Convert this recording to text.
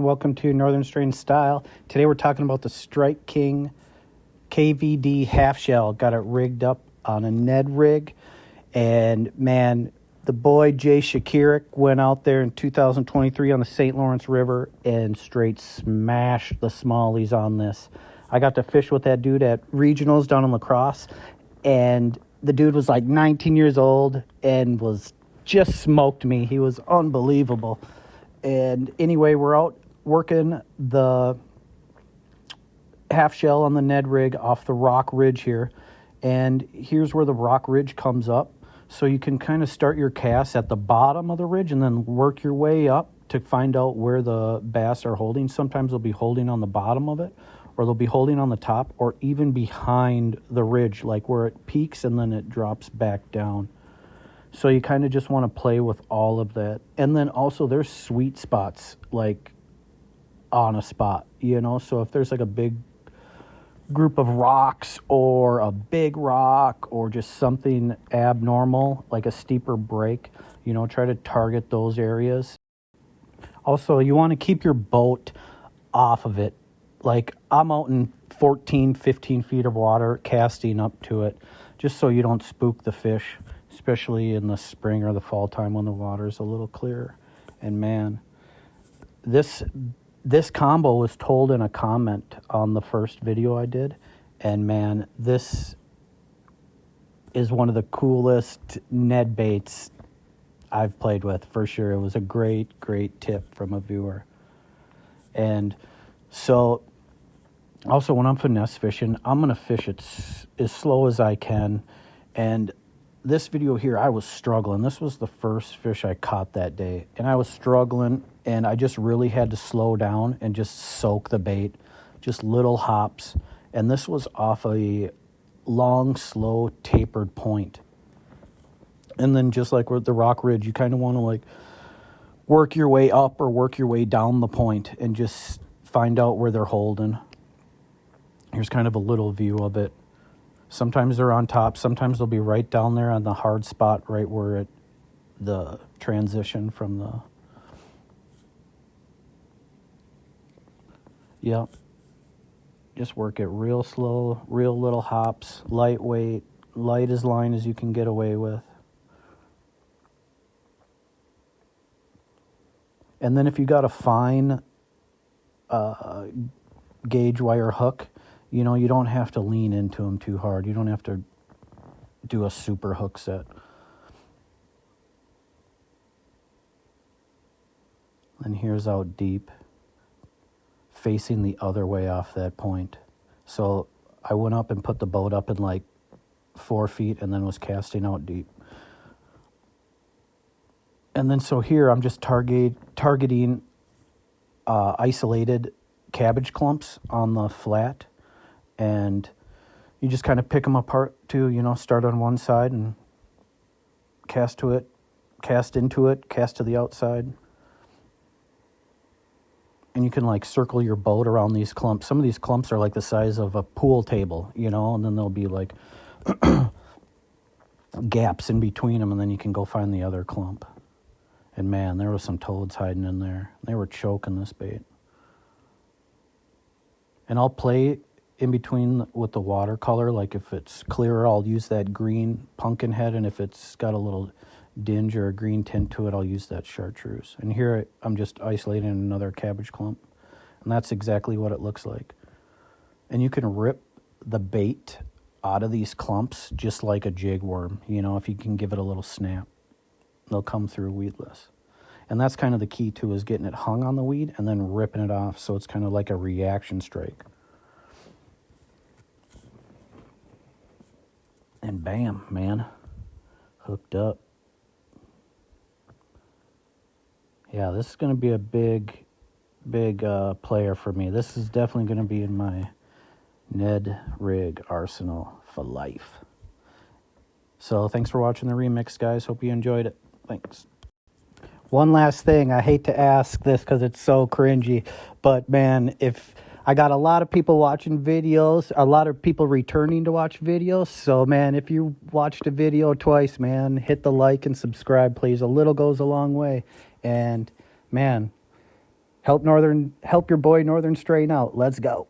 Welcome to Northern Strain Style. Today we're talking about the Strike King KVD half shell. Got it rigged up on a Ned rig. And man, the boy Jay Shakirik went out there in 2023 on the St. Lawrence River and straight smashed the smallies on this. I got to fish with that dude at regionals down in La Crosse, and the dude was like 19 years old and was just smoked me. He was unbelievable. And anyway, we're out working the half shell on the Ned rig off the rock ridge here. And here's where the rock ridge comes up. So you can kind of start your cast at the bottom of the ridge and then work your way up to find out where the bass are holding. Sometimes they'll be holding on the bottom of it, or they'll be holding on the top, or even behind the ridge, like where it peaks and then it drops back down. So you kind of just want to play with all of that. And then also there's sweet spots, like on a spot, you know? So if there's like a big group of rocks or a big rock or just something abnormal, like a steeper break, you know, try to target those areas. Also, you want to keep your boat off of it. Like I'm out in 14, 15 feet of water casting up to it, just so you don't spook the fish, especially in the spring or the fall time when the water is a little clearer. And man, this combo was told in a comment on the first video I did. And man, this is one of the coolest Ned baits I've played with, for sure. It was a great tip from a viewer. And so also when I'm finesse fishing, I'm going to fish it as slow as I can. And this video here, I was struggling. This was the first fish I caught that day. And I was struggling, and I just really had to slow down and just soak the bait. Just little hops. And this was off a long, slow, tapered point. And then just like with the rock ridge, you kind of want to like work your way up or work your way down the point and just find out where they're holding. Here's kind of a little view of it. Sometimes they're on top. Sometimes they'll be right down there on the hard spot, right where the transition from the... Yep. Just work it real slow, real little hops, lightweight, light as line as you can get away with. And then if you got a fine gauge wire hook, you know, you don't have to lean into them too hard. You don't have to do a super hook set. And here's out deep, facing the other way off that point. So I went up and put the boat up in like 4 feet and then was casting out deep. And then so here I'm just targeting isolated cabbage clumps on the flat. And you just kind of pick them apart too, you know, start on one side and cast to it, cast into it, cast to the outside. And you can like circle your boat around these clumps. Some of these clumps are like the size of a pool table, you know, and then there'll be like gaps in between them, and then you can go find the other clump. And man, there was some toads hiding in there. They were choking this bait. And I'll play in between with the watercolor. Like if it's clearer, I'll use that green pumpkin head, and if it's got a little dinge or a green tint to it, I'll use that chartreuse. And here I'm just isolating another cabbage clump, and that's exactly what it looks like. And you can rip the bait out of these clumps just like a jig worm, you know, if you can give it a little snap. They'll come through weedless. And that's kind of the key too, is getting it hung on the weed and then ripping it off, so it's kind of like a reaction strike. And bam, man, hooked up. Yeah, this is going to be a big player for me. This is definitely going to be in my Ned rig arsenal for life. So thanks for watching the remix, guys. Hope you enjoyed it. Thanks. One last thing. I hate to ask this because it's so cringy, but man, if I got a lot of people watching videos, a lot of people returning to watch videos. So man, if you watched a video twice, man, hit the like and subscribe, please. A little goes a long way. And man, Help your boy Northern Strain out. Let's go.